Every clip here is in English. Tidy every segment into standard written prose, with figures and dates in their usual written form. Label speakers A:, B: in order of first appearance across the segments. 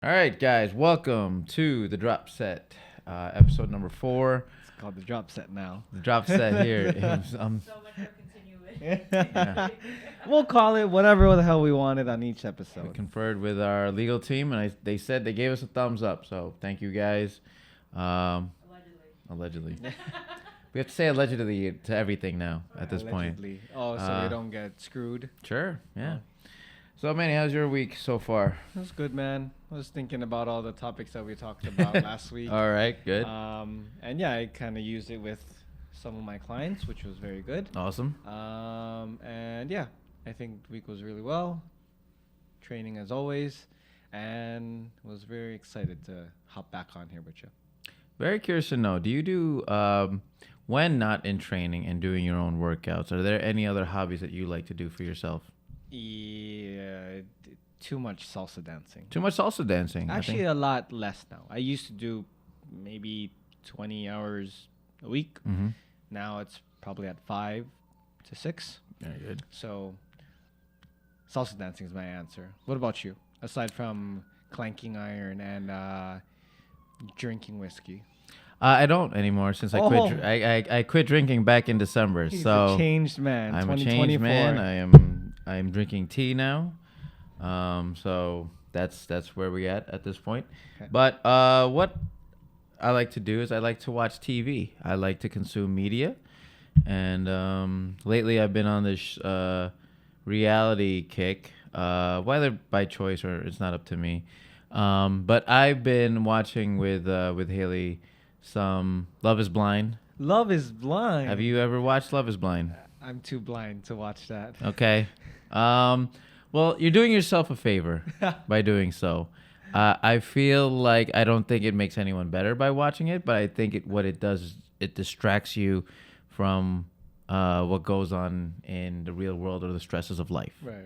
A: All right, guys, welcome to the drop set, episode number 4.
B: It's called the drop set now.
A: The drop set here is
C: So much for continuing.
A: yeah.
B: We'll call it whatever the hell we wanted on each
A: We
B: episode.
A: conferred with our legal team, and they said they gave us a thumbs up. So thank you guys. Allegedly, we have to say allegedly to everything now at this point.
B: Allegedly. Oh, so we don't get screwed.
A: Sure, yeah. So, Manny, how's your week so far?
B: That's good, man. I was thinking about all the topics that we talked about last week.
A: All right, good,
B: And yeah, I kind of used it with some of my clients, which was very good.
A: awesome.
B: And yeah, I think the week was really well. Training as always. And was very excited to hop back on here with you.
A: Very curious to know, do you do, when not in training and doing your own workouts, are there any other hobbies that you like to do for yourself?
B: Yeah, too much salsa dancing.
A: Too much salsa dancing.
B: Actually, a lot less now. I used to do maybe 20 hours a week.
A: Mm-hmm.
B: Now it's probably at 5 to 6.
A: Very good.
B: So salsa dancing is my answer. What about you? Aside from clanking iron and drinking whiskey.
A: I don't anymore since I quit.
B: Oh.
A: I quit drinking back in December.
B: He's
A: so
B: a changed man.
A: I'm a
B: 2024.
A: changed man. I am drinking tea now. So that's where we at this point.
B: Okay.
A: But what I like to do is I like to watch TV. I like to consume media, and lately I've been on this reality kick. Whether by choice or it's not up to me. But I've been watching with Haley some Love is Blind.
B: Love is blind.
A: Have you ever watched Love is Blind?
B: I'm too blind to watch that.
A: Okay. Well, you're doing yourself a favor by doing so. I feel like I don't think it makes anyone better by watching it, but I think what it does is it distracts you from what goes on in the real world or the stresses of life.
B: Right.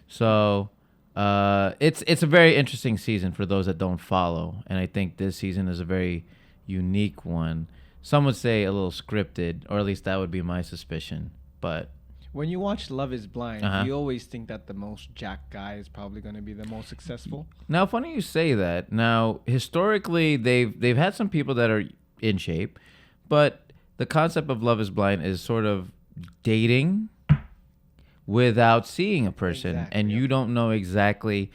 A: So it's a very interesting season for those that don't follow, and I think this season is a very unique one. Some would say a little scripted, or at least that would be my suspicion. But
B: When you watch Love is Blind,
A: Uh-huh.
B: you always think that the most jacked guy is probably going to be the most successful.
A: now, funny you say that. Now, historically, they've had some people that are in shape, but the concept of Love is Blind is sort of dating without seeing a person,
B: Exactly,
A: and
B: yep.
A: you don't know exactly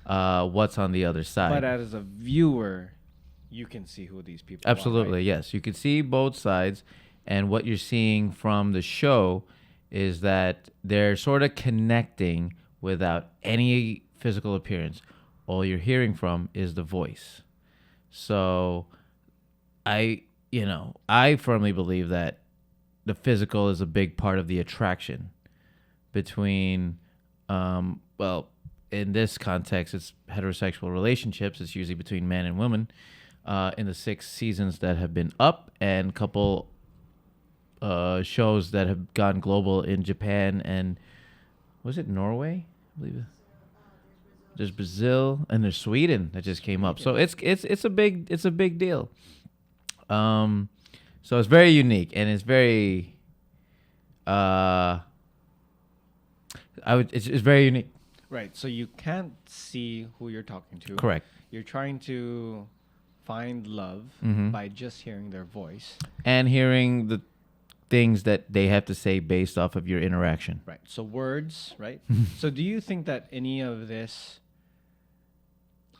A: what's on the other side.
B: But as a viewer, you can see who these people
A: Absolutely,
B: are. Right?
A: yes. You can see both sides, and what you're seeing from the show is that they're sort of connecting without any physical appearance. All you're hearing from is the voice. So I firmly believe that the physical is a big part of the attraction between, well, in this context, it's heterosexual relationships. It's usually between man and woman. In the 6 seasons that have been up, and a couple shows that have gone global in Japan and was it Norway? I believe it. There's Brazil and there's Sweden that just came up. So it's a big deal. So it's very unique and it's very it's very unique.
B: Right. So you can't see who you're talking to.
A: Correct.
B: You're trying to find love
A: Mhm.
B: by just hearing their voice.
A: And hearing the things that they have to say based off of your interaction.
B: Right. So words, right? So do you think that any of this...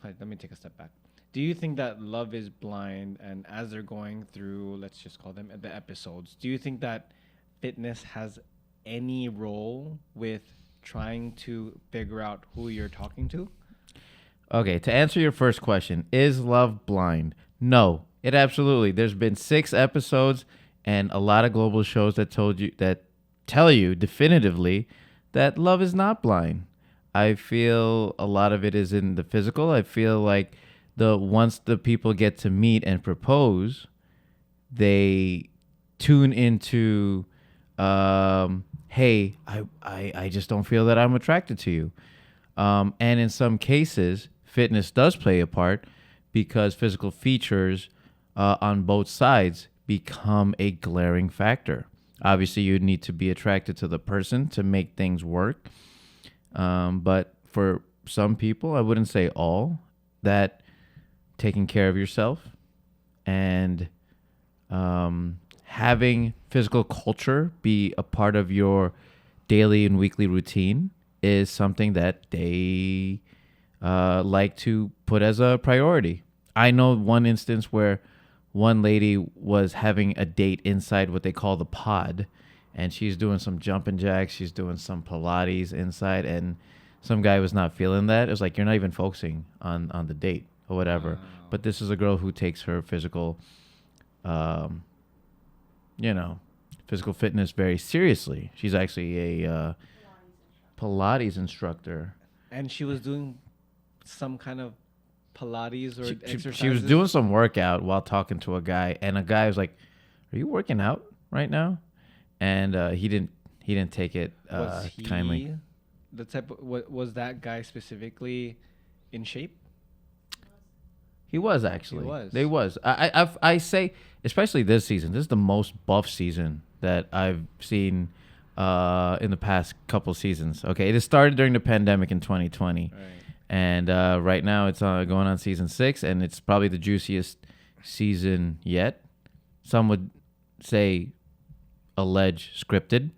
B: Let me take a step back. Do you think that Love is Blind, and as they're going through, let's just call them the episodes, do you think that fitness has any role with trying to figure out who you're talking to?
A: Okay, to answer your first question, is love blind? No, it absolutely. There's been 6 episodes and a lot of global shows that tell you definitively that love is not blind. I feel a lot of it is in the physical. I feel like once the people get to meet and propose, they tune into hey, I just don't feel that I'm attracted to you. And in some cases, fitness does play a part because physical features on both sides become a glaring factor. Obviously, you need to be attracted to the person to make things work. But for some people, I wouldn't say all, that taking care of yourself and having physical culture be a part of your daily and weekly routine is something that they like to put as a priority. I know one instance where one lady was having a date inside what they call the pod, and she's doing some jumping jacks, she's doing some Pilates inside, and some guy was not feeling that. It was like, you're not even focusing on the date or whatever.
B: Wow.
A: But this is a girl who takes her physical, you know, physical fitness very seriously. She's actually a Pilates instructor.
B: And she was doing some kind of Pilates or exercises.
A: She was doing some workout while talking to a guy, and a guy was like, "Are you working out right now?" And he didn't take it
B: Was
A: kindly.
B: the type of, was that guy specifically in shape?
A: He was actually.
B: He was.
A: They was. I say, especially this season. This is the most buff season that I've seen in the past couple seasons. Okay, it started during the pandemic in 2020.
B: Right.
A: And right now it's going on season 6, and it's probably the juiciest season yet. Some would say alleged scripted,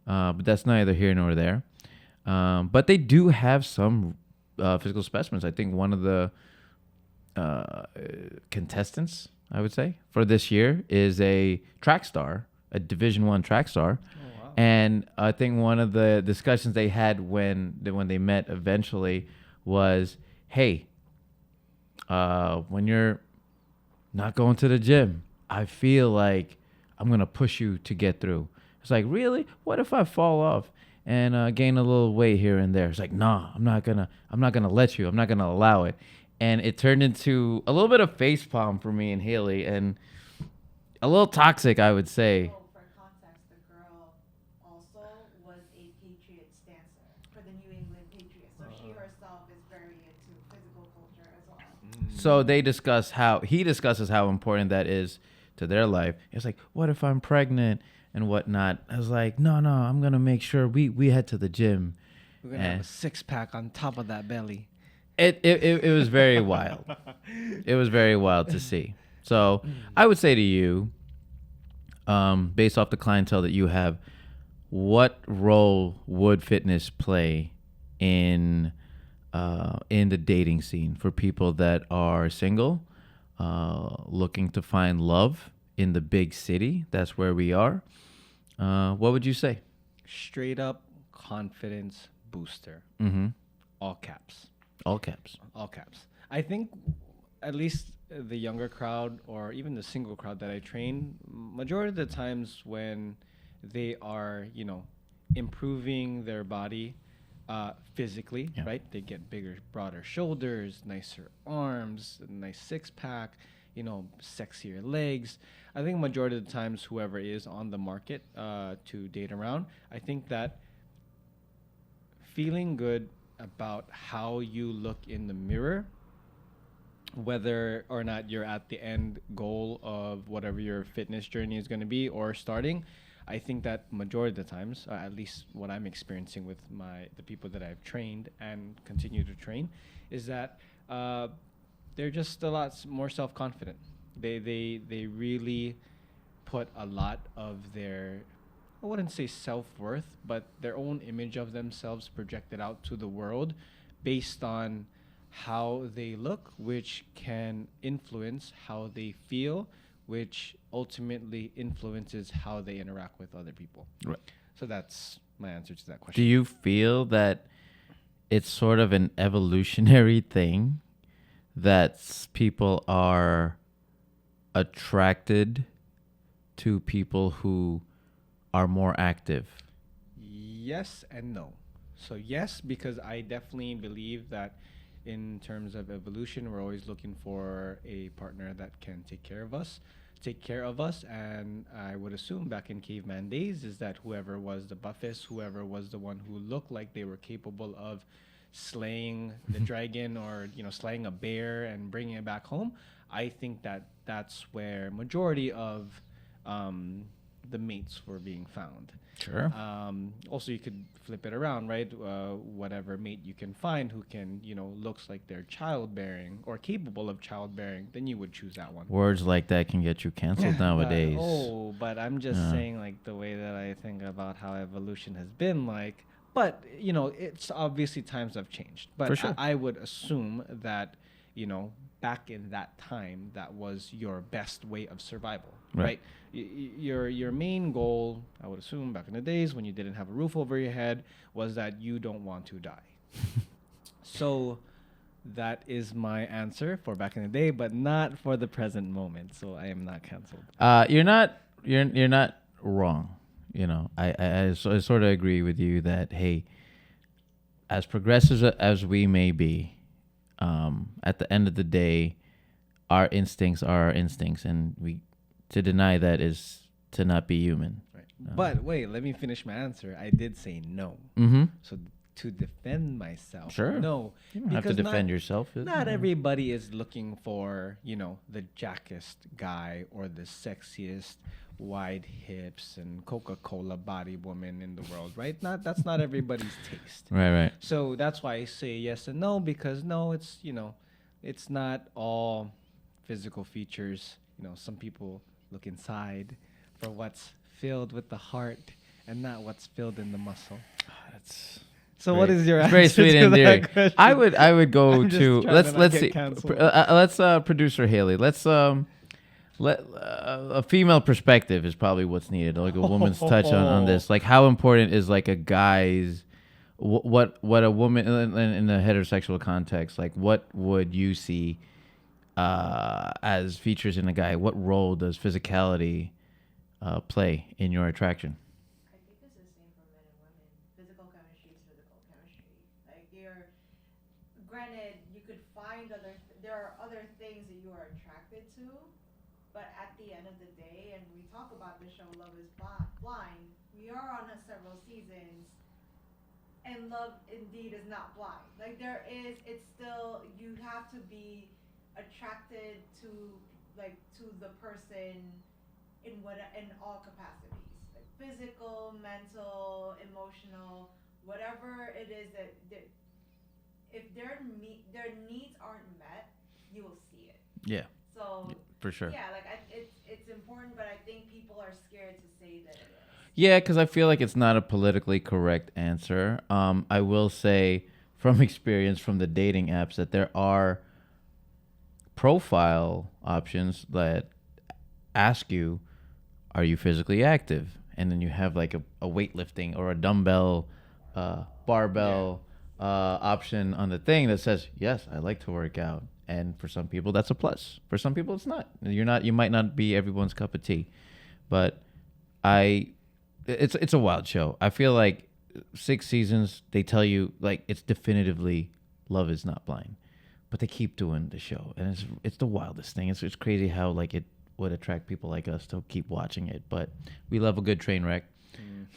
A: but that's neither here nor there. But they do have some physical specimens. I think one of the contestants, I would say, for this year is a track star, a Division I track star.
B: Oh, wow.
A: And I think one of the discussions they had when they met eventually was, hey, when you're not going to the gym, I feel like I'm going to push you to get through. It's like, really? What if I fall off and gain a little weight here and there? It's like, nah, I'm not going to let you. I'm not going to allow it. And it turned into a little bit of facepalm for me and Haley, and a little toxic, I would say.
C: So for context, the girl also was a Patriots dancer for the New England Patriots. So she herself is very into physical culture as well.
A: So he discusses how important that is to their life. It's like, what if I'm pregnant and whatnot? I was like, no, I'm gonna make sure we head to the gym.
B: We're gonna have a 6-pack on top of that belly.
A: It was very wild. It was very wild to see. So I would say to you, based off the clientele that you have, what role would fitness play in the dating scene for people that are single, looking to find love in the big city? That's where we are. What would you say?
B: Straight up confidence booster.
A: Mm-hmm.
B: All caps.
A: All caps.
B: All caps. I think at least the younger crowd or even the single crowd that I train, majority of the times when they are, improving their body physically,
A: Yeah.
B: right? They get bigger, broader shoulders, nicer arms, a nice 6-pack, sexier legs. I think majority of the times whoever is on the market to date around, I think that feeling good about how you look in the mirror, whether or not you're at the end goal of whatever your fitness journey is going to be or starting, I think that majority of the times, at least what I'm experiencing with the people that I've trained and continue to train, is that they're just a lot more self-confident. They really put a lot of their, I wouldn't say self-worth, but their own image of themselves projected out to the world based on how they look, which can influence how they feel, which ultimately influences how they interact with other people.
A: Right.
B: So that's my answer to that question.
A: Do you feel that it's sort of an evolutionary thing that people are attracted to people who are more active?
B: Yes and no. So yes, because I definitely believe that in terms of evolution, we're always looking for a partner that can take care of us. And I would assume back in caveman days is that whoever was the buffest, whoever was the one who looked like they were capable of slaying the dragon or slaying a bear and bringing it back home, I think that that's where majority of the mates were being found.
A: Sure.
B: Also, you could flip it around, right? Whatever mate you can find who can, looks like they're childbearing or capable of childbearing, then you would choose that one.
A: Words like that can get you canceled nowadays.
B: But I'm just saying, like, the way that I think about how evolution has been, like, but, it's obviously times have changed. But
A: For sure.
B: I would assume that, back in that time, that was your best way of survival, right? Your main goal, I would assume, back in the days when you didn't have a roof over your head, was that you don't want to die. So that is my answer for back in the day, but not for the present moment. So I am not canceled.
A: You're not wrong. I sort of agree with you that, hey, as progressive as we may be, at the end of the day, our instincts are our instincts, and to deny that is to not be human.
B: Right. But wait, let me finish my answer. I did say no.
A: Mm-hmm.
B: So to defend myself,
A: Sure.
B: no.
A: You don't have to defend yourself.
B: Not everybody is looking for, the jackest guy or the sexiest wide hips and Coca-Cola body woman in the world, right? That's not everybody's taste.
A: Right.
B: So that's why I say yes and no, because no, it's, it's not all physical features. Some people look inside for what's filled with the heart and not what's filled in the muscle.
A: That's
B: So
A: great.
B: what is your
A: It's
B: answer
A: very sweet
B: to
A: and
B: that
A: endearing.
B: question?
A: I would go
B: I'm just
A: to
B: trying
A: let's
B: to not get
A: see
B: canceled.
A: let's producer Haley, let's let a female perspective is probably what's needed, like a woman's touch on this. Like, how important is like a guy's what a woman in a heterosexual context, like what would you see as features in a guy? What role does physicality play in your attraction?
C: I think it's the same for men and women. Physical chemistry is physical chemistry. Like, granted, you could find there are other things that you are attracted to, but at the end of the day, and we talk about the show Love is Blind, we are on several seasons, and love indeed is not blind. Like, it's still, you have to be attracted to the person in all capacities, like physical, mental, emotional, whatever it is that if their needs aren't met, you will see it.
A: Yeah,
C: So
A: for sure.
C: yeah, like it's important, but I think people are scared to say that it is.
A: Yeah, because I feel like it's not a politically correct answer. I will say from experience from the dating apps that there are profile options that ask you, are you physically active? And then you have like a weightlifting or a dumbbell, barbell option on the thing that says, yes, I like to work out. And for some people, that's a plus. For some people, it's not. You might not be everyone's cup of tea. But it's a wild show. I feel like 6 seasons, they tell you like it's definitively Love is Not Blind, but they keep doing the show, and it's the wildest thing. It's crazy how like it would attract people like us to keep watching it. But we love a good train wreck.
C: When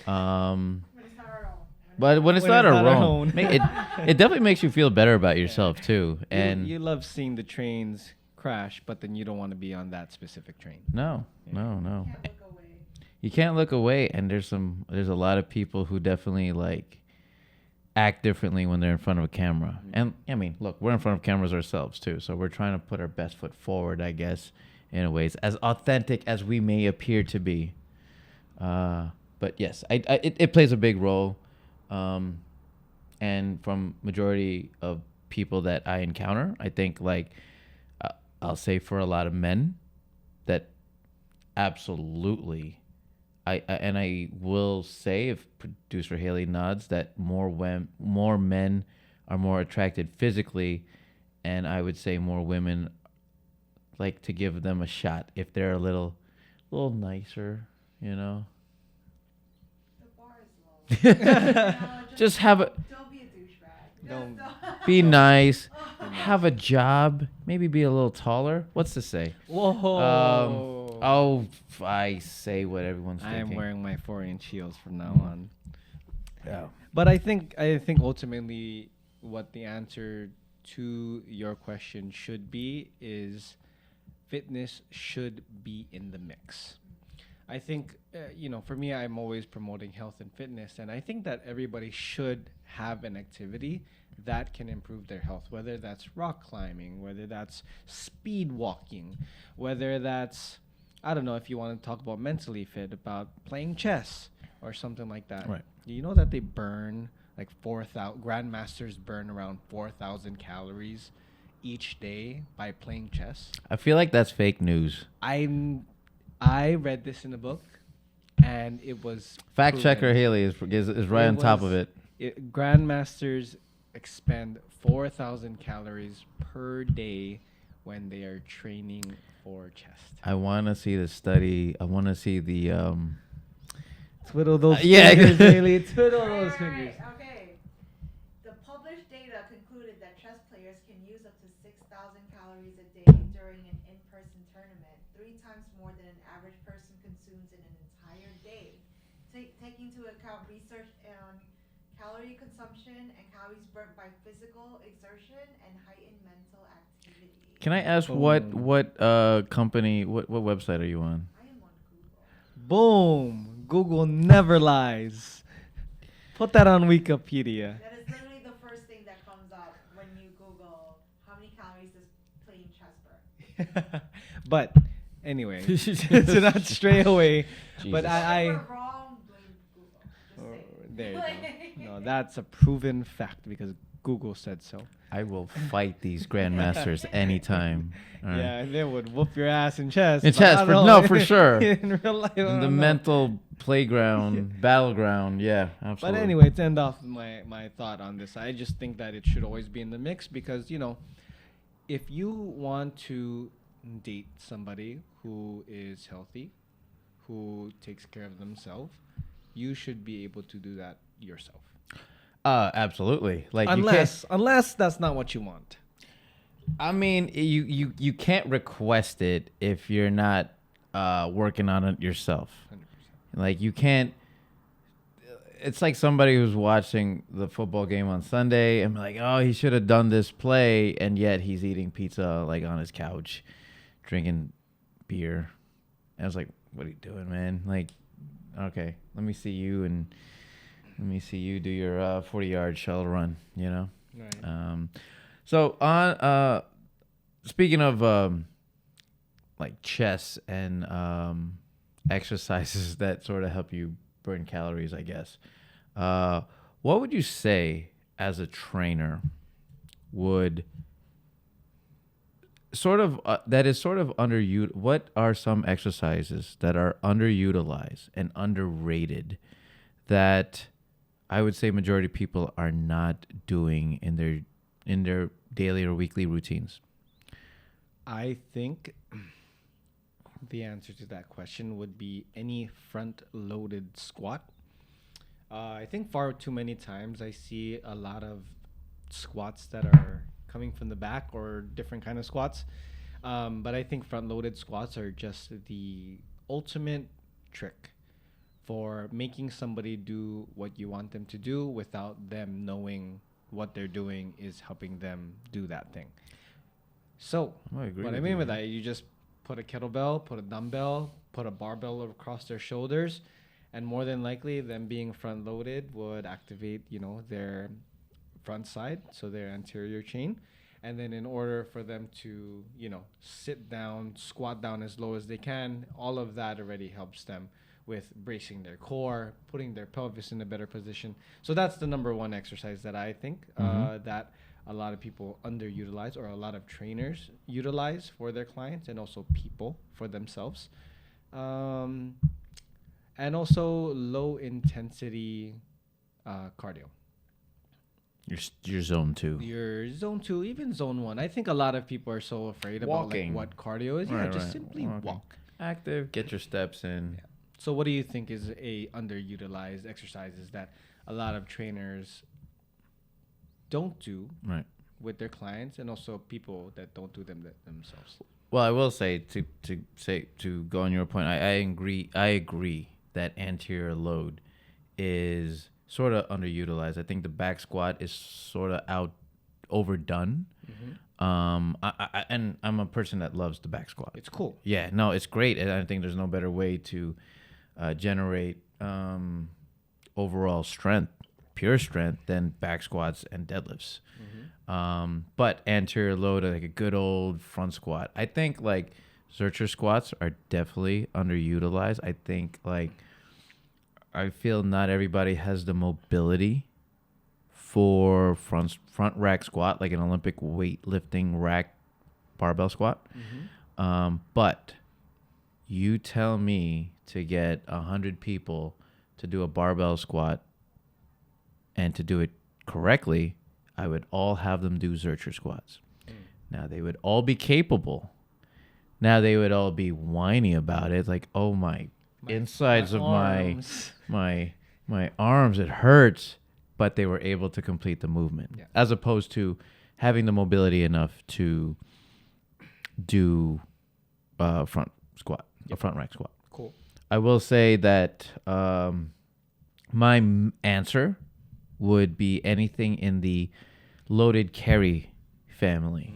C: it's not our own.
A: But when it's
B: When
A: not
B: it's
A: our
B: not our
A: own,
B: own.
A: it definitely makes you feel better about yourself too. And
B: you love seeing the trains crash, but then you don't want to be on that specific train.
A: no.
C: Can't look away.
A: You can't look away, and there's a lot of people who definitely like act differently when they're in front of a camera. And I mean, look, we're in front of cameras ourselves too, so we're trying to put our best foot forward, I guess, in a ways as authentic as we may appear to be. But yes, it plays a big role, and from majority of people that I encounter, I think like I'll say for a lot of men that absolutely. I will say, if producer Haley nods, that more men are more attracted physically, and I would say more women like to give them a shot if they're a little nicer,
C: The bar is low.
A: Just have a
C: Don't be a douchebag.
B: Don't-
A: be nice, have a job, maybe be a little taller. What's to say?
B: Whoa.
A: I say what everyone's
B: I
A: thinking.
B: am wearing my 4-inch heels from now on.
A: Yeah.
B: But I think ultimately what the answer to your question should be is fitness should be in the mix. I think, for me, I'm always promoting health and fitness, and I think that everybody should have an activity that can improve their health, whether that's rock climbing, whether that's speed walking, whether that's, I don't know, if you want to talk about mentally fit, about playing chess or something like that.
A: Right.
B: You know that they burn like 4,000, grandmasters burn around 4,000 calories each day by playing chess.
A: I feel like that's fake news.
B: I read this in a book, and it was
A: Fact
B: proven.
A: checker Haley is right on top of it.
B: Grandmasters expend 4,000 calories per day when they are training for chess.
A: I want to see the study. I want to see the
B: Twiddle those
A: yeah.
B: fingers, Haley. Twiddle
C: Right,
B: those
C: right,
B: fingers.
C: right. Okay. The published data concluded that chess players can use up to 6,000 calories a day during an in-person tournament, 3 times more than an average person consumes in an entire day. Taking into account research on calorie consumption and calories burnt by physical exertion and heightened mental activity.
A: Can I ask
B: Boom.
A: what company, what website are you on?
C: I am on Google.
B: Boom. Google never lies. Put that on Wikipedia.
C: That is literally the first thing that comes up when you Google how many calories does playing chess burn.
B: But anyway, to not stray away. But
A: Jesus.
B: I
C: If we're wrong, blame Google. Just
B: oh,
C: saying.
B: there you go. No, that's a proven fact because Google said so.
A: I will fight these grandmasters anytime. All right.
B: Yeah, they would whoop your ass in chess.
A: In
B: but I
A: chess,
B: don't
A: for,
B: know.
A: no, for sure.
B: In real life, I
A: In
B: don't
A: the
B: know.
A: mental playground, battleground, yeah,
B: But
A: absolutely.
B: anyway, to end off my thought on this, I just think that it should always be in the mix because, if you want to date somebody who is healthy, who takes care of themselves, you should be able to do that yourself.
A: Absolutely. Like
B: Unless that's not what you want.
A: I mean, you can't request it if you're not working on it yourself.
B: 100%.
A: Like you can't. It's like somebody who's watching the football game on Sunday and be like, oh, he should have done this play, and yet he's eating pizza like on his couch, drinking beer. And I was like, what are you doing, man? Like, okay, let me see you do your 40-yard shuttle run.
B: Right.
A: So on speaking of like chess and exercises that sort of help you burn calories, I guess. What would you say as a trainer would sort of that is sort of underutilized? What are some exercises that are underutilized and underrated that I would say majority of people are not doing in their daily or weekly routines?
B: I think the answer to that question would be any front-loaded squat. I think far too many times I see a lot of squats that are coming from the back or different kind of squats. But I think front-loaded squats are just the ultimate trick for making somebody do what you want them to do without them knowing what they're doing is helping them do that thing. So,
A: I agree
B: what
A: with
B: I mean
A: you,
B: with
A: man.
B: that, you just put a kettlebell, put a dumbbell, put a barbell across their shoulders, and more than likely, them being front loaded would activate, their front side, so their anterior chain. And then in order for them to, sit down, squat down as low as they can, all of that already helps them with bracing their core, putting their pelvis in a better position. So that's the number one exercise that I think that a lot of people underutilize, or a lot of trainers utilize for their clients, and also people for themselves. And also low intensity cardio.
A: Your zone 2.
B: Your zone 2, even zone 1. I think a lot of people are so afraid
A: Walking.
B: about like what cardio is.
A: Right,
B: Just
A: right.
B: simply
A: Walking.
B: walk.
A: Active, get your steps in.
B: Yeah. So what do you think is a underutilized exercises that a lot of trainers don't do
A: Right.
B: with their clients, and also people that don't do them themselves?
A: Well, I will say to go on your point, I agree that anterior load is sort of underutilized. I think the back squat is sort of overdone. And I'm a person that loves the back squat.
B: It's cool.
A: Yeah, no, it's great, and I think there's no better way to generate overall strength, pure strength, than back squats and deadlifts. But anterior load, like a good old front squat, I think like Zercher squats are definitely underutilized. I think like I feel not everybody has the mobility for front rack squat, like an Olympic weightlifting rack barbell squat. But you tell me to get 100 people to do a barbell squat and to do it correctly, I would all have them do Zercher squats. Now they would all be capable. Now they would all be whiny about it, like, oh my insides of
B: arms.
A: my arms, it hurts. But they were able to complete the movement, as opposed to having the mobility enough to do front squat, a front rack squat.
B: Cool.
A: I will say that my answer would be anything in the loaded carry family.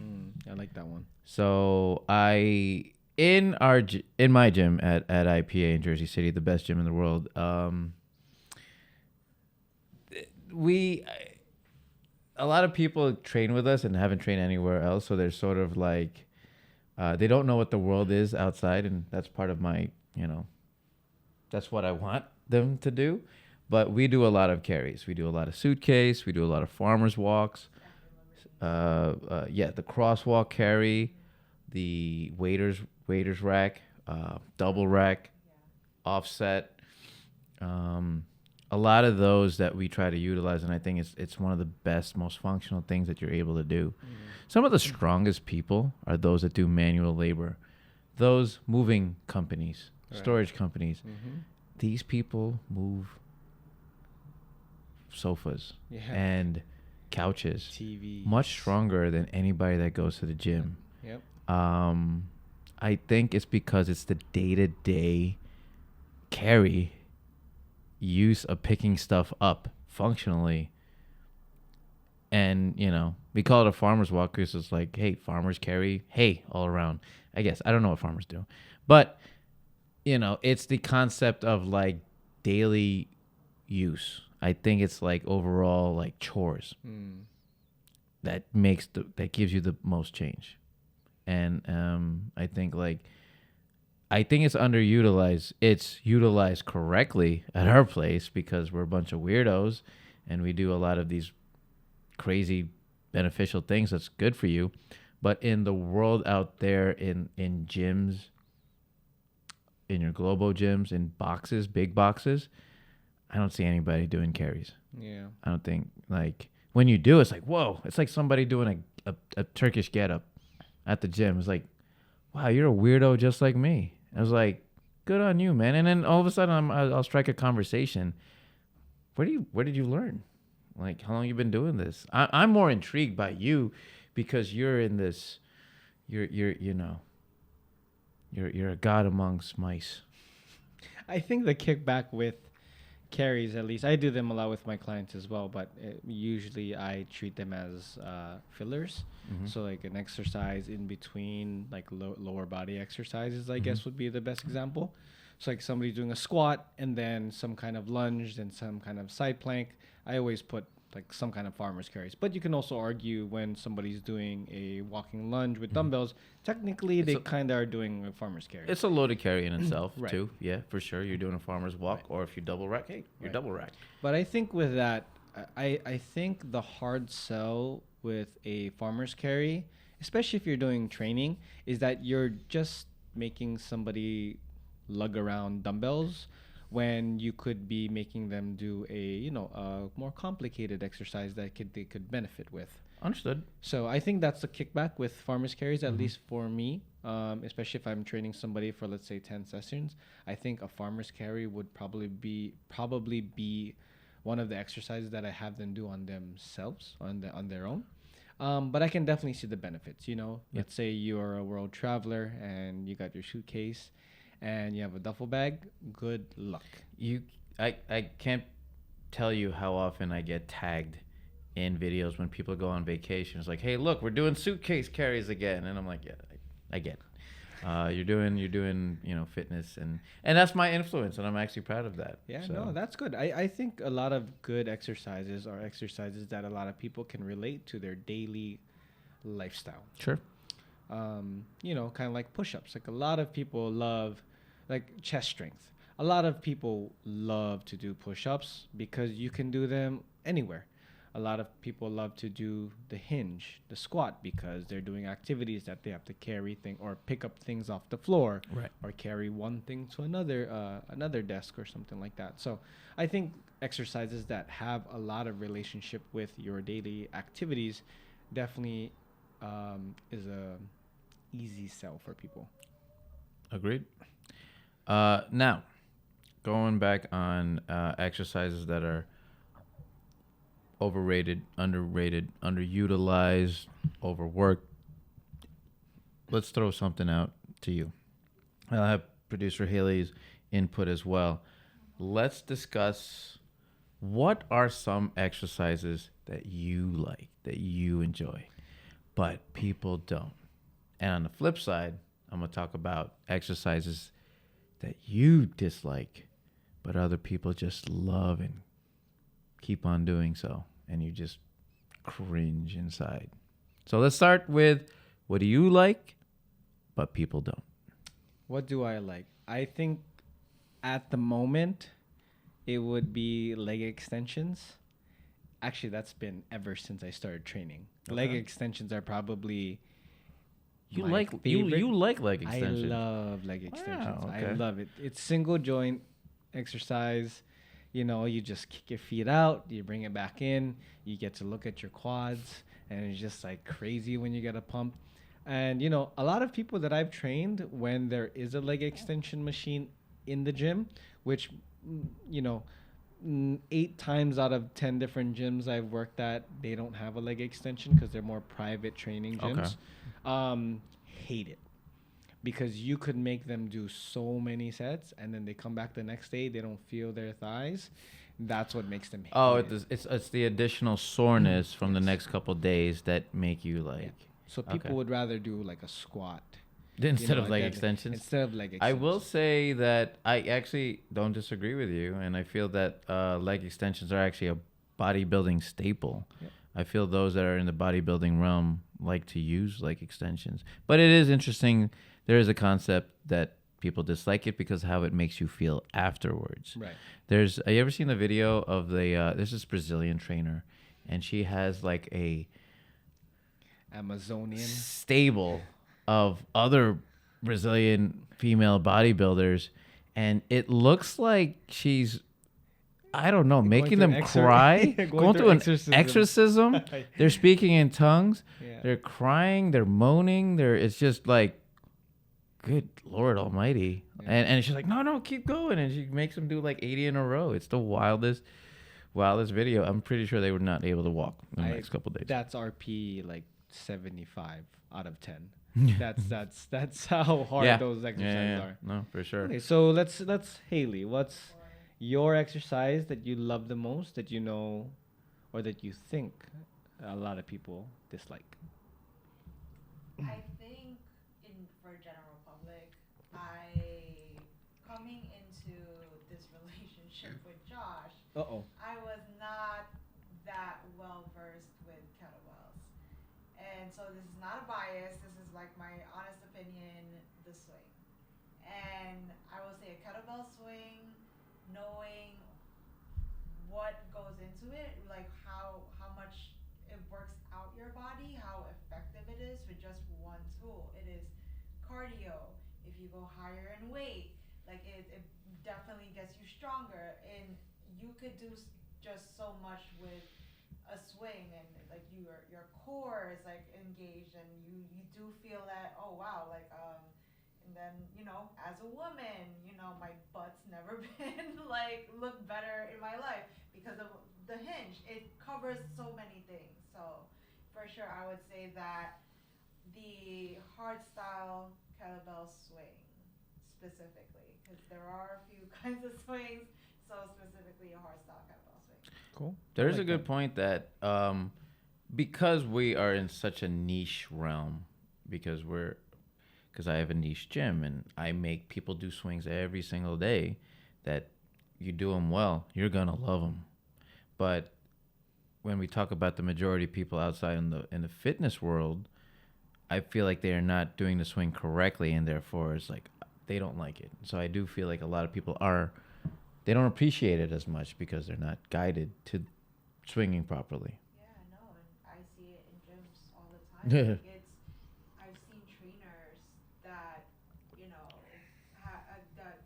B: I like that one.
A: So in my gym at IPA in Jersey City, the best gym in the world, a lot of people train with us and haven't trained anywhere else, so they're sort of like they don't know what the world is outside, and that's part of my, that's what I want them to do. But we do a lot of carries. We do a lot of suitcase. We do a lot of farmers walks. The crosswalk carry, the waiters rack, double rack, offset. A lot of those that we try to utilize, and I think it's one of the best, most functional things that you're able to do. Some of the strongest people are those that do manual labor, those moving companies, storage companies. These people move sofas and couches,
B: TVs.
A: much stronger than anybody that goes to the gym.
B: Yep.
A: I think it's because it's the day-to-day carry use of picking stuff up functionally. And, we call it a farmer's walk because it's like, hey, farmers carry hay all around. I guess. I don't know what farmers do. But, it's the concept of like daily use. I think it's like overall like chores that gives you the most change. And I think it's underutilized. It's utilized correctly at our place because we're a bunch of weirdos and we do a lot of these crazy beneficial things that's good for you. But in the world out there, in gyms, in your Globo gyms, in boxes, big boxes, I don't see anybody doing carries.
B: Yeah.
A: I don't think, like, when you do, it's like, whoa, it's like somebody doing a Turkish get-up at the gym. It's like, wow, you're a weirdo just like me. I was like, good on you, man. And then all of a sudden I'll strike a conversation. Where did you learn? Like, how long you been doing this? I'm more intrigued by you because you're in this, you're a god amongst mice.
B: I think the kickback with carries, at least I do them a lot with my clients as well, but usually I treat them as fillers. So like an exercise in between, like lower body exercises, I guess would be the best example. So like somebody doing a squat and then some kind of lunge and some kind of side plank, I always put like some kind of farmer's carries. But you can also argue when somebody's doing a walking lunge with dumbbells, technically they kind of are doing a farmer's carry.
A: It's a loaded carry in itself,
B: Right.
A: too. Yeah, for sure. You're doing a farmer's walk, or if you double rack, hey, you're
B: Right.
A: double rack.
B: But I think with that, I think the hard sell with a farmer's carry, especially if you're doing training, is that you're just making somebody lug around dumbbells when you could be making them do a more complicated exercise that they could benefit with.
A: Understood.
B: So I think that's the kickback with farmers carries, at least for me, especially if I'm training somebody for, let's say, 10 sessions. I think a farmer's carry would probably be one of the exercises that I have them do on themselves, on their own. But I can definitely see the benefits. Let's say you're a world traveler and you got your suitcase and you have a duffel bag. Good luck.
A: I can't tell you how often I get tagged in videos when people go on vacation. It's like, hey, look, we're doing suitcase carries again. And I'm like, yeah, I get it. You're doing fitness, and that's my influence, and I'm actually proud of that.
B: Yeah,
A: So
B: no, that's good. I think a lot of good exercises are exercises that a lot of people can relate to their daily lifestyle.
A: sure.
B: Kind of like push-ups. Like a lot of people love, like chest strength. A lot of people love to do push-ups because you can do them anywhere. A lot of people love to do the hinge, the squat, because they're doing activities that they have to carry thing or pick up things off the floor,
A: Right.
B: or carry one thing to another desk or something like that. So I think exercises that have a lot of relationship with your daily activities definitely is a easy sell for people.
A: Agreed. Now, going back on exercises that are overrated, underrated, underutilized, overworked. Let's throw something out to you. I'll have producer Haley's input as well. Let's discuss what are some exercises that you like, that you enjoy, but people don't. And on the flip side, I'm going to talk about exercises that you dislike, but other people just love and keep on doing so. And you just cringe inside. So let's start with what do you like, but people don't?
B: What do I like? I think at the moment it would be leg extensions. Actually, that's been ever since I started training. Leg
A: Okay.
B: extensions are probably
A: You
B: my
A: like
B: favorite.
A: you like leg extensions.
B: I love leg extensions.
A: Wow,
B: I
A: okay.
B: love it. It's single joint exercise. You just kick your feet out, you bring it back in, you get to look at your quads, and it's just like crazy when you get a pump. And a lot of people that I've trained, when there is a leg extension machine in the gym, which mm, you know 8 times out of 10 different gyms I've worked at, they don't have a leg extension because they're more private training
A: Okay.
B: gyms. Hate it because you could make them do so many sets and then they come back the next day, they don't feel their thighs. That's what makes them hate
A: Oh,
B: it.
A: it's the additional soreness from the
B: Yes.
A: next couple days that make you like.
B: So people
A: Okay.
B: would rather do like a squat
A: Instead of
B: like
A: leg
B: that.
A: extensions.
B: Instead of leg
A: I
B: extensions.
A: will say that I actually don't disagree with you, and I feel that leg extensions are actually a bodybuilding staple.
B: Yep.
A: I feel those that are in the bodybuilding realm like to use leg extensions. But it is interesting. There is a concept that people dislike it because how it makes you feel afterwards.
B: Right.
A: Have you ever seen the video of there's this Brazilian trainer, and she has like a
B: Amazonian.
A: stable of other Brazilian female bodybuilders, and it looks like she's, I don't know, making
B: through
A: them
B: exor-
A: cry,
B: going through
A: an
B: exorcism.
A: exorcism. They're speaking in tongues.
B: Yeah.
A: They're crying. They're moaning. It's just like, good Lord Almighty.
B: Yeah.
A: And she's like, no, keep going. And she makes them do like 80 in a row. It's the wildest video. I'm pretty sure they were not able to walk in the next couple days.
B: That's RP like 75 out of 10. That's how hard those exercises are.
A: No, for sure.
B: Okay, so let's Haley, what's your exercise that you love the most, that you know or that you think a lot of people dislike?
C: I think for general public, coming into this relationship with Josh,
B: Uh-oh.
C: I was not that well versed with kettlebells. And so this is not a bias, this is like my honest opinion, the swing. And I will say a kettlebell swing, knowing what goes into it, like how much it works out your body, how effective it is with just one tool. It is cardio. If you go higher in weight, like it definitely gets you stronger, and you could do just so much with a swing, and like your core is like engaged, and you do feel that, oh wow, like and then as a woman, my butt's never been like look better in my life because of the hinge. It covers so many things. So for sure I would say that the hard style kettlebell swing specifically, because there are a few kinds of swings, so specifically a hard style kettlebell swing.
B: Cool.
A: There's a good point that because we are in such a niche realm, because we're because I have a niche gym and I make people do swings every single day that you do them well, you're going to love them. But when we talk about the majority of people outside in the fitness world, I feel like they are not doing the swing correctly, and therefore it's like they don't like it. So I do feel like a lot of people are they don't appreciate it as much because they're not guided to swinging properly.
C: Yeah, no, and I see it in gyms all the time. Like it's, I've seen trainers that,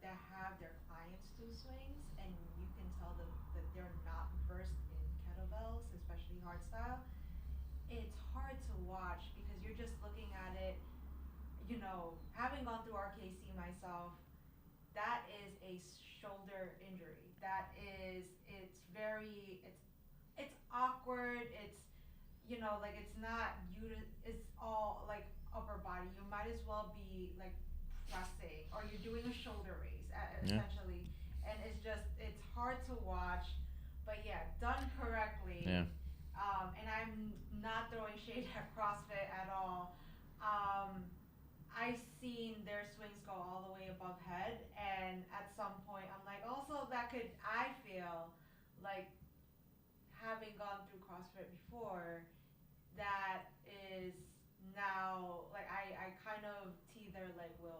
C: that have their clients do swings, and you can tell them that they're not versed in kettlebells, especially hardstyle. It's hard to watch because you're just looking at it, having gone through RKC myself, that is a shoulder injury. It's awkward. Like it's not it's all like upper body. You might as well be like pressing or you're doing a shoulder raise
A: Yeah.
C: essentially. And it's hard to watch, but yeah, done
A: Yeah.
C: correctly. And I'm not throwing shade at CrossFit at all. Um, I've seen their swings go all the way above head, and at some point, I'm like, also that could I feel like having gone through CrossFit before, that is now like I kind of teeter like where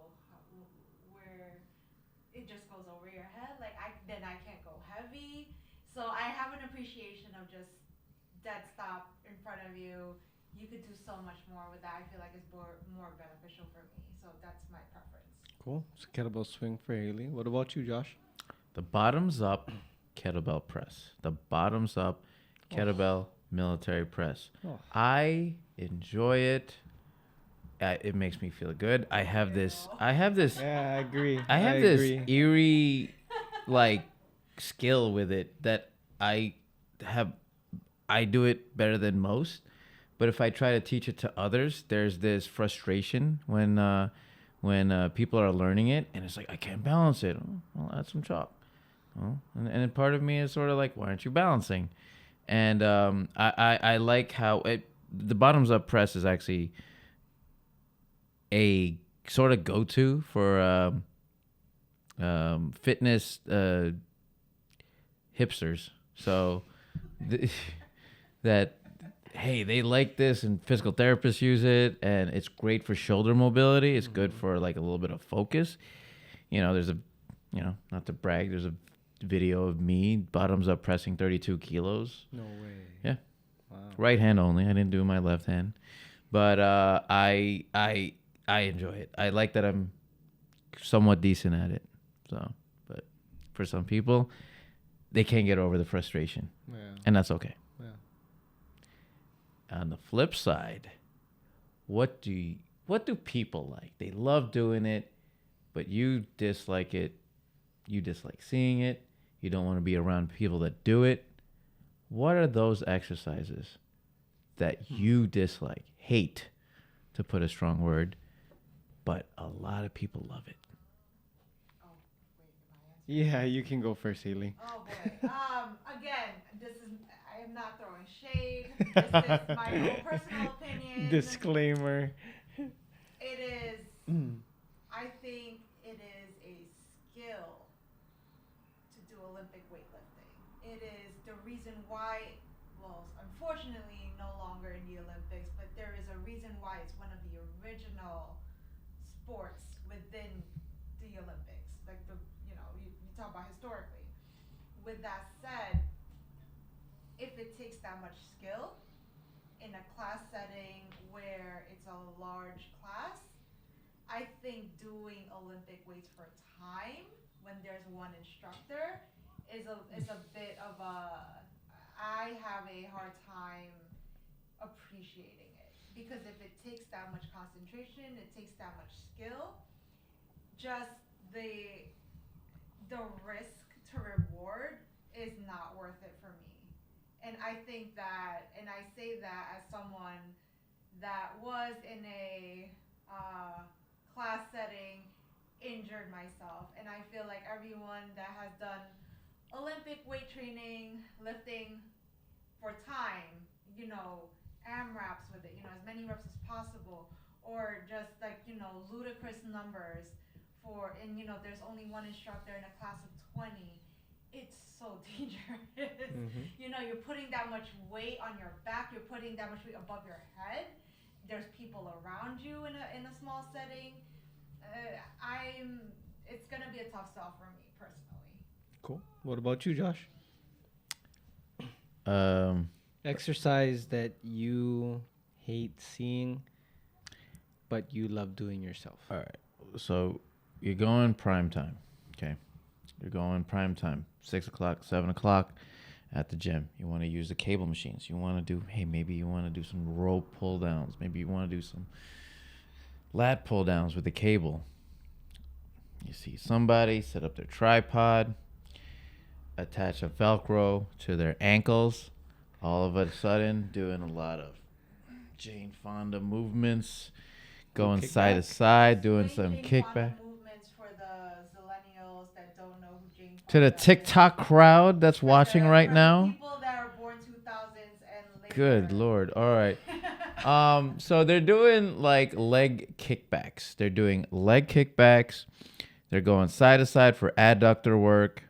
C: it just goes over your head. Like I can't go heavy, so I have an appreciation of just dead stop in front of you. You could do so much more with that. I feel like it's more beneficial for me. So that's my preference.
B: Cool. It's a kettlebell swing for Haley. What about you, Josh?
A: The bottoms up kettlebell press. The bottoms up kettlebell military press.
B: Oh.
A: I enjoy it. It makes me feel good. I have this.
B: Yeah, I agree.
A: I have this eerie, like, skill with it that I have. I do it better than most, but if I try to teach it to others, there's this frustration when people are learning it, and it's like I can't balance it. Oh, well, add some chalk. Oh, and part of me is sort of like, why aren't you balancing? And I like how the bottoms up press is actually a sort of go-to for fitness hipsters. So that hey, they like this, and physical therapists use it, and it's great for shoulder mobility. It's good for like a little bit of focus. There's not to brag, there's a video of me bottoms up pressing 32 kilos.
B: No way.
A: Yeah.
B: Wow.
A: Right hand only. I didn't do my left hand, but I enjoy it. I like that I'm somewhat decent at it. So, but for some people, they can't get over the frustration,
B: Yeah.
A: and that's okay.
B: Yeah.
A: On the flip side, what do people like? They love doing it, but you dislike it. You dislike seeing it. You don't want to be around people that do it. What are those exercises that you dislike, hate, to put a strong word, but a lot of people love it?
C: Oh, wait, am I answering?
B: Yeah, you can go first, Haley.
C: Oh boy. Again, I am not throwing shade. This is my own personal opinion.
B: Disclaimer.
C: It is. I think it is a skill to do Olympic weightlifting. It is the reason why. Well, unfortunately, no longer in the Olympics, but there is a reason why it's one of the original sports within the Olympics. Like you talk about historically. With that said, if it takes that much skill in a class setting where it's a large class, I think doing Olympic weights for time when there's one instructor is a bit of a. I have a hard time appreciating it because if it takes that much concentration, it takes that much skill. Just the risk to reward is not worth it for me. And I think that, and I say that as someone that was in a class setting, injured myself, and I feel like everyone that has done Olympic weight training, lifting for time, AMRAPs with it, as many reps as possible, or just like, ludicrous numbers for, and there's only one instructor in a class of 20, it's so dangerous. You're putting that much weight on your back, you're putting that much weight above your head. There's people around you in a small setting. I'm It's gonna be a tough sell for me personally.
B: Cool. What about you, Josh?
A: Um,
B: Exercise that you hate seeing, but you love doing yourself.
A: all right. So you're going prime time. Okay. You're going prime time, 6 o'clock, 7 o'clock at the gym. You want to use the cable machines. You want to do, hey, maybe you want to do some rope pull downs. Maybe you want to do some lat pull downs with the cable. You see somebody set up their tripod, attach a Velcro to their ankles, all of a sudden doing a lot of Jane Fonda movements, going side to side, doing some kickback.
C: Movements for the millennials that don't know who Jane
A: To the
C: Fonda is.
A: TikTok crowd that's watching
C: For
A: right
C: the
A: now.
C: people that are born 2000s and later.
A: Good Lord. All right. So they're doing like leg kickbacks. They're doing leg kickbacks. They're going side to side for adductor work.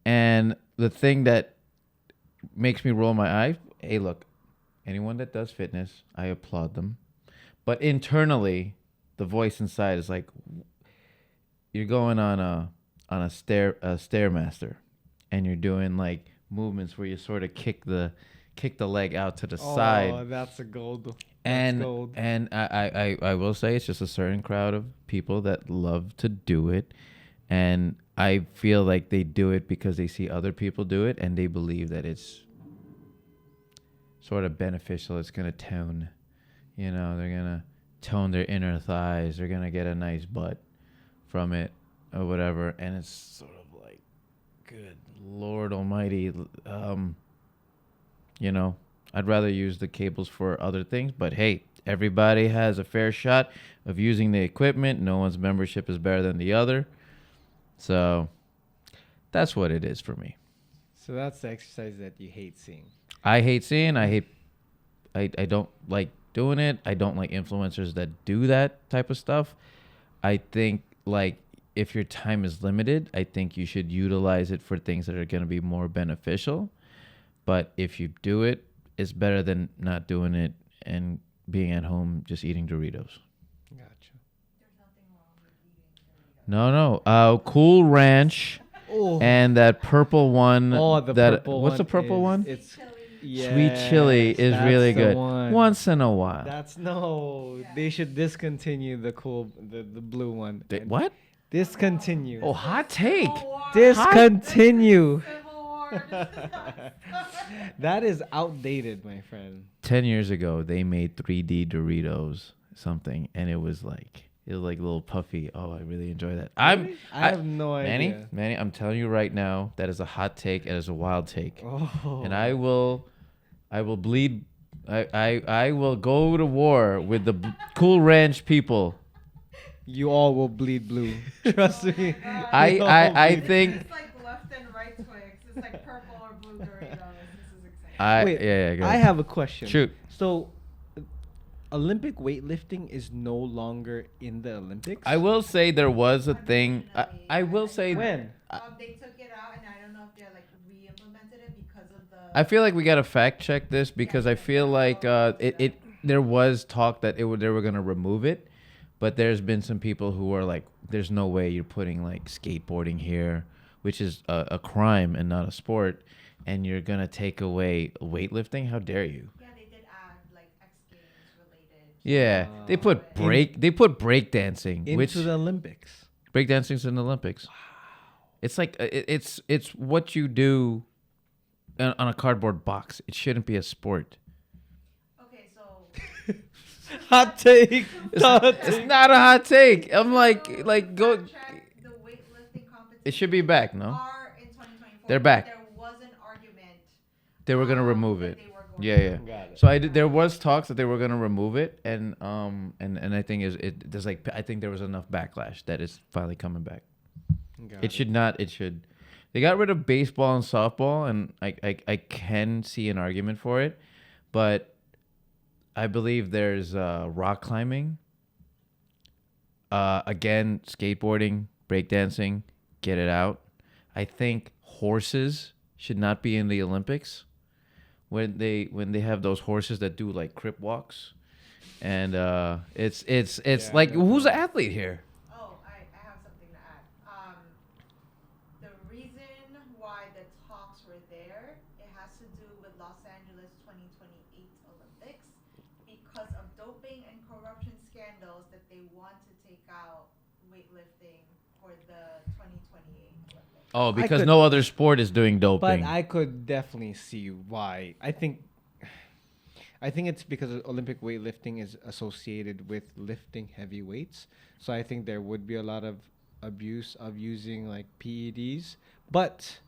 A: And the thing that makes me roll my eyes, hey, look, anyone that does fitness, I applaud them. But internally, the voice inside is like, you're going on a stairmaster, and you're doing like movements where you sort of kick the leg out to the side.
B: Oh, that's a gold.
A: And
B: That's gold.
A: and I will say it's just a certain crowd of people that love to do it, and I feel like they do it because they see other people do it and they believe that it's sort of beneficial. It's gonna tone, they're gonna tone their inner thighs. They're gonna get a nice butt from it or whatever, and it's sort of like, good Lord Almighty, I'd rather use the cables for other things, but hey, everybody has a fair shot of using the equipment. No one's membership is better than the other. So that's what it is for me.
B: So that's the exercise that you hate seeing.
A: I hate seeing, I don't like doing it. I don't like influencers that do that type of stuff. I think like if your time is limited, I think you should utilize it for things that are going to be more beneficial. But if you do it, it's better than not doing it and being at home just eating Doritos.
B: Gotcha.
C: There's nothing wrong with eating Doritos.
A: No. Cool Ranch and that purple one.
B: Oh, the
A: that,
B: purple
A: what's
B: one.
A: the purple one?
B: It's
A: Sweet chili is
B: that's
A: really
B: the
A: good.
B: one.
A: Once in a while.
B: They should discontinue the blue one.
A: What?
B: Discontinue.
A: Oh, hot take.
B: Discontinue.
C: Civil War. This is not-
B: That is outdated, my friend.
A: 10 years ago, they made 3D Doritos something, and it was like a little puffy. Oh, I really enjoy that. I
B: have no idea.
A: Manny, I'm telling you right now, that is a hot take. It is a wild take.
B: Oh.
A: And I will bleed. I will go to war with the Cool Ranch people.
B: You all will bleed blue. Trust me.
A: I think.
C: It's like left and right Twix. It's like purple or blue Doritos. This is exciting.
B: Wait,
A: go
B: I
A: ahead.
B: have a question.
A: Shoot.
B: So, Olympic weightlifting is no longer in the Olympics?
A: I will say there was a thing. I will say.
B: When?
C: They took it out, and I don't know if they like re-implemented it because of the.
A: I feel like we got to fact check this because I feel like there was talk that they were going to remove it, but there's been some people who are like, there's no way you're putting like skateboarding here, which is a crime and not a sport, and you're going to take away weightlifting. How dare you?
C: Yeah, they did add like X Games related.
A: Yeah, they put breakdancing,
B: Into
A: which
B: the Olympics.
A: breakdancing's in the Olympics. Wow. It's like it's what you do on a cardboard box. It shouldn't be a sport.
C: Okay, so
B: Hot take.
A: It's not a hot take. I'm like go.
C: check the weightlifting competition.
A: It should be back, no?
C: Are in 2024.
A: They're back.
C: There was an argument.
A: They were gonna remove
C: that
A: it.
C: they were going
A: Yeah.
B: Got it.
A: So there was talks that they were gonna remove it, and I think there's like I think there was enough backlash that it's finally coming back. It should not. It should. They got rid of baseball and softball, and I can see an argument for it, but I believe there's rock climbing. Again, skateboarding, breakdancing, get it out. I think horses should not be in the Olympics when they have those horses that do like crip walks, and it's
B: Yeah,
A: like
B: no,
A: who's
B: no.
A: the athlete here?
C: Oh, I have something to add. The reason why the talks were there, it has to do with Los Angeles 2028 Olympics because of doping and corruption scandals that they want to take out weightlifting for the 2028 Olympics.
A: Oh,
B: I
A: because
B: could-
A: no other sport is doing
B: But
A: doping.
B: I could definitely see why. I think it's because Olympic weightlifting is associated with lifting heavy weights. So I think there would be a lot of abuse of using like PEDs. But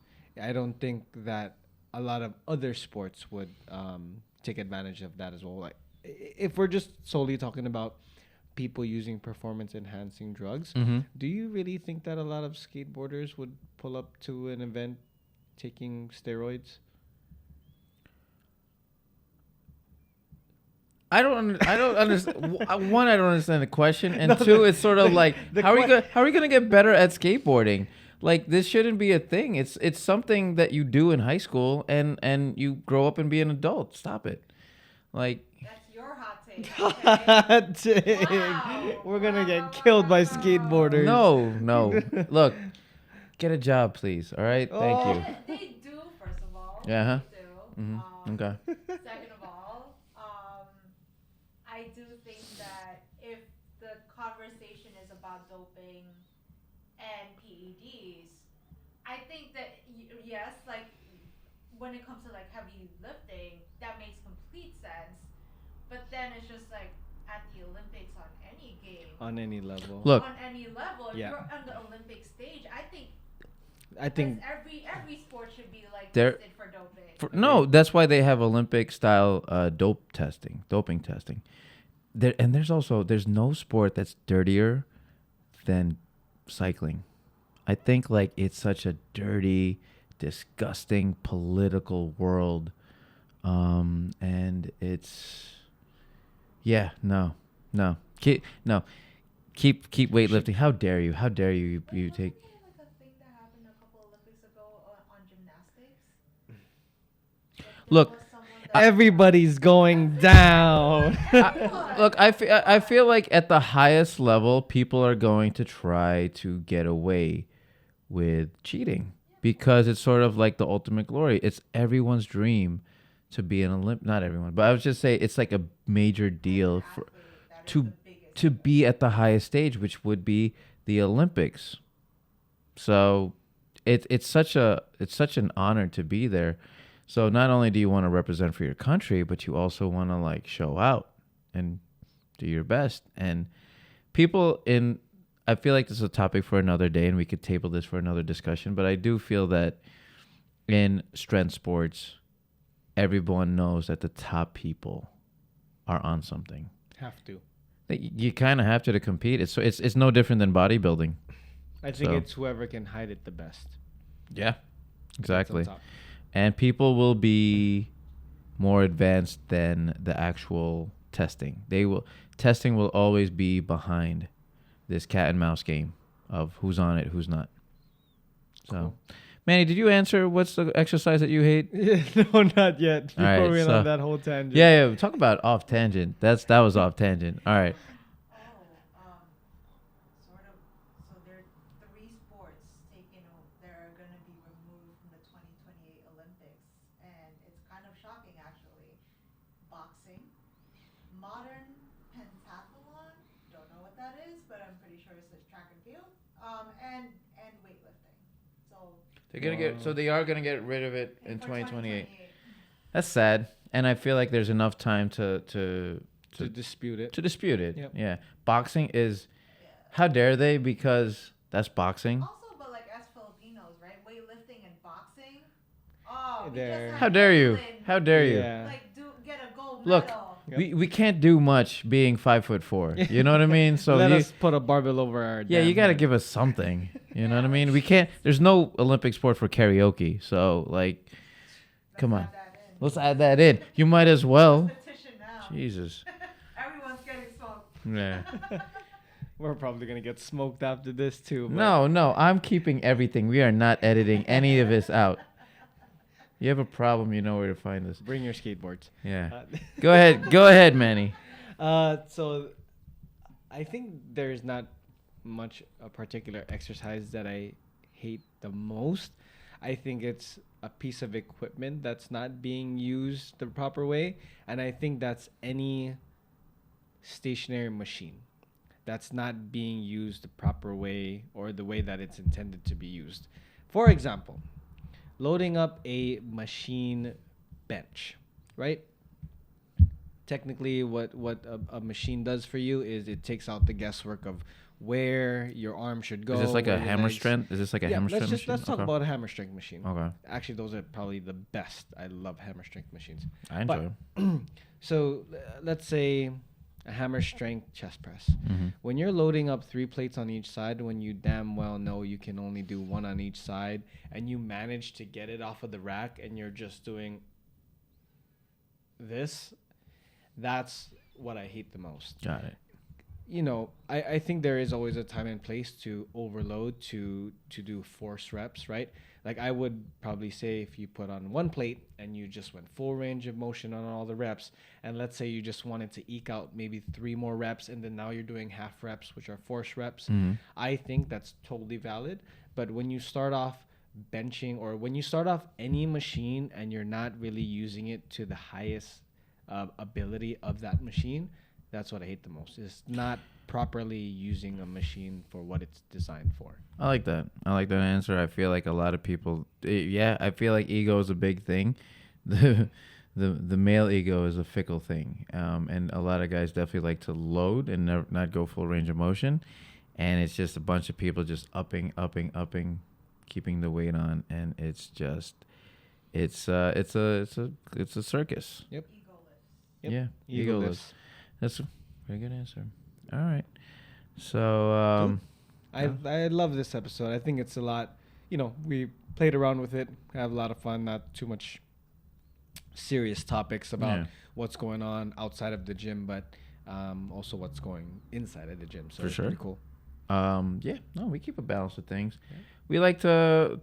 B: I don't think that a lot of other sports would take advantage of that as well. Like if we're just solely talking about people using performance enhancing drugs,
A: Mhm.
B: do you really think that a lot of skateboarders would pull up to an event taking steroids?
A: I don't understand. One, I don't understand the question, and
B: No,
A: two, it's sort of like
B: the
A: how are we gonna get better at skateboarding? Like this shouldn't be a thing. It's something that you do in high school, and you grow up and be an adult. Stop it. Like
C: That's your hot take. Okay?
B: Dang.
C: Wow.
B: We're gonna
C: Wow,
B: get
C: wow,
B: killed by
C: wow.
B: skateboarders.
A: no. Look, get a job, please. All right, thank
B: Oh.
A: you.
C: They do, first of all.
A: Yeah, huh?
C: They do.
A: Mhm. Okay.
C: Second of all, I do think that if the conversation is about doping and PEDs, I think that yes, like when it comes to like heavy lifting, that makes complete sense. But then it's just like at the Olympics on any game,
B: On any level.
A: Look,
C: on any level, if
B: Yeah.
C: you're on the Olympic stage, I think
B: I think
C: every sport should be like
A: There-
C: tested for doping.
A: no, that's why they have Olympic style doping testing. There's no sport that's dirtier than cycling. I think like it's such a dirty, disgusting political world, and it's keep weightlifting. How dare you? How dare you?
C: But
A: You
C: wasn't
A: take.
C: there like a thing that happened a couple Olympics ago on gymnastics? Like, there
A: Look,
C: was someone that-
B: everybody's going down.
A: Look, I feel like at the highest level, people are going to try to get away with cheating because it's sort of like the ultimate glory. It's everyone's dream to be an Olymp. Not everyone, but I would just say it's like a major deal for
C: athlete, that is
A: to
C: the biggest
A: to be at the highest stage, which would be the Olympics. So it's such an honor to be there. So not only do you want to represent for your country, but you also want to like show out and do your best. And I feel like this is a topic for another day and we could table this for another discussion, but I do feel that in strength sports, everyone knows that the top people are on something.
B: Have to.
A: You kind of have to compete. It's no different than bodybuilding.
B: I think
A: So-
B: it's whoever can hide it the best.
A: Yeah,
B: That's
A: exactly.
B: on top.
A: And people will be more advanced than the actual testing. Testing will always be behind this cat and mouse game of who's on it, who's not. So,
B: Cool.
A: Manny, did you answer what's the exercise that you hate?
B: No, not yet. Before
A: All right,
B: we went
A: so-
B: on that whole tangent.
A: Yeah. Talk about off tangent. That was off tangent. All right.
C: Sort of. So there are three sports that are going to be removed from the 2028 Olympics, and it's kind of shocking actually. Boxing, modern pentathlon. Don't know what that is, but I'm pretty sure it's a track and field. And weightlifting. So
A: They are gonna get rid of it in
C: for
A: 2028. That's sad, and I feel like there's enough time to
B: dispute it.
A: dispute it.
B: Yep.
A: Yeah, boxing is. How dare they? Because that's boxing.
C: Also, but like as Filipinos, right? Weightlifting and boxing. Oh, we
B: There.
C: just had
A: How dare you?
C: England,
A: How dare you?
B: Yeah.
C: Like get a gold
A: Look,
C: medal.
B: Yep.
A: We can't do much being 5'4". You know what I mean? So
B: Let
A: you,
B: us put a barbell over our.
A: yeah, you
B: damn
A: got to
B: head.
A: give us something. You know what I mean? We can't. There's no Olympic sport for karaoke. So like, come on.
C: Add that in.
A: Let's add that in. You might as well.
C: Petition now.
A: Jesus.
C: Everyone's getting smoked.
A: Yeah.
B: We're probably gonna get smoked after this too. But
A: No, I'm keeping everything. We are not editing any of this out. You have a problem, you know where to find us.
B: bring your skateboards.
A: Yeah. Go ahead, Manny.
B: So I think there's not much a particular exercise that I hate the most. I think it's a piece of equipment that's not being used the proper way, and I think that's any stationary machine that's not being used the proper way or the way that it's intended to be used. For example, loading up a machine bench, right? Technically, what a machine does for you is it takes out the guesswork of where your arm should go.
A: Is this like a
B: where your
A: hammer
B: legs-
A: strength? Is this like a hammer strength machine?
B: let's talk
A: Okay.
B: about a hammer strength machine.
A: Okay.
B: Actually, those are probably the best. I love hammer strength machines.
A: I enjoy
B: But-
A: them.
B: So let's say a hammer strength chest press.
A: Mm-hmm.
B: When you're loading up 3 plates on each side, when you damn well know you can only do 1 on each side, and you manage to get it off of the rack, and you're just doing this, that's what I hate the most.
A: Got it.
B: You know, I think there is always a time and place to overload to do force reps, right? Like I would probably say if you put on 1 plate and you just went full range of motion on all the reps, and let's say you just wanted to eke out maybe 3 more reps, and then now you're doing half reps, which are force reps.
A: Mm-hmm.
B: I think that's totally valid. But when you start off benching, or when you start off any machine and you're not really using it to the highest ability of that machine, that's what I hate the most. Is not properly using a machine for what it's designed for.
A: I like that. I like that answer. I feel like a lot of people, I feel like ego is a big thing. The male ego is a fickle thing, and a lot of guys definitely like to load and not go full range of motion, and it's just a bunch of people just upping, keeping the weight on, and it's just, it's a circus.
B: Yep.
C: Egoless.
A: Yeah,
B: Ego
A: egoless.
B: lifts.
A: That's a very good answer. All right, so
B: I love this episode. I think it's a lot. You know, we played around with it, have a lot of fun. Not too much serious topics about
A: Yeah.
B: what's going on outside of the gym, but also what's going inside of the gym. So
A: For
B: it's
A: sure.
B: pretty cool.
A: we keep a balance of things. Yeah. We like to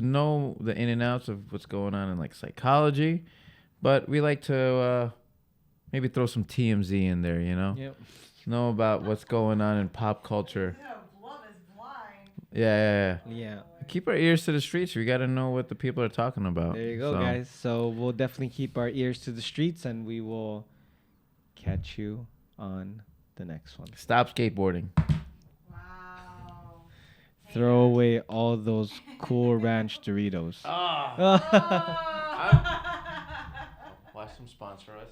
A: know the in and outs of what's going on in like psychology, but we like to maybe throw some TMZ in there, you know?
B: Yep.
A: Know about what's going on in pop culture.
C: Yeah, love is blind.
A: Yeah.
B: Yeah.
A: Keep our ears to the streets. We got to know what the people are talking about.
B: There you go,
A: So,
B: guys. So we'll definitely keep our ears to the streets, and we will catch you on the next one.
A: Stop skateboarding.
C: Wow.
B: Throw away all those Cool Ranch Doritos.
A: Ah.
C: Oh.
A: Watch them sponsor us.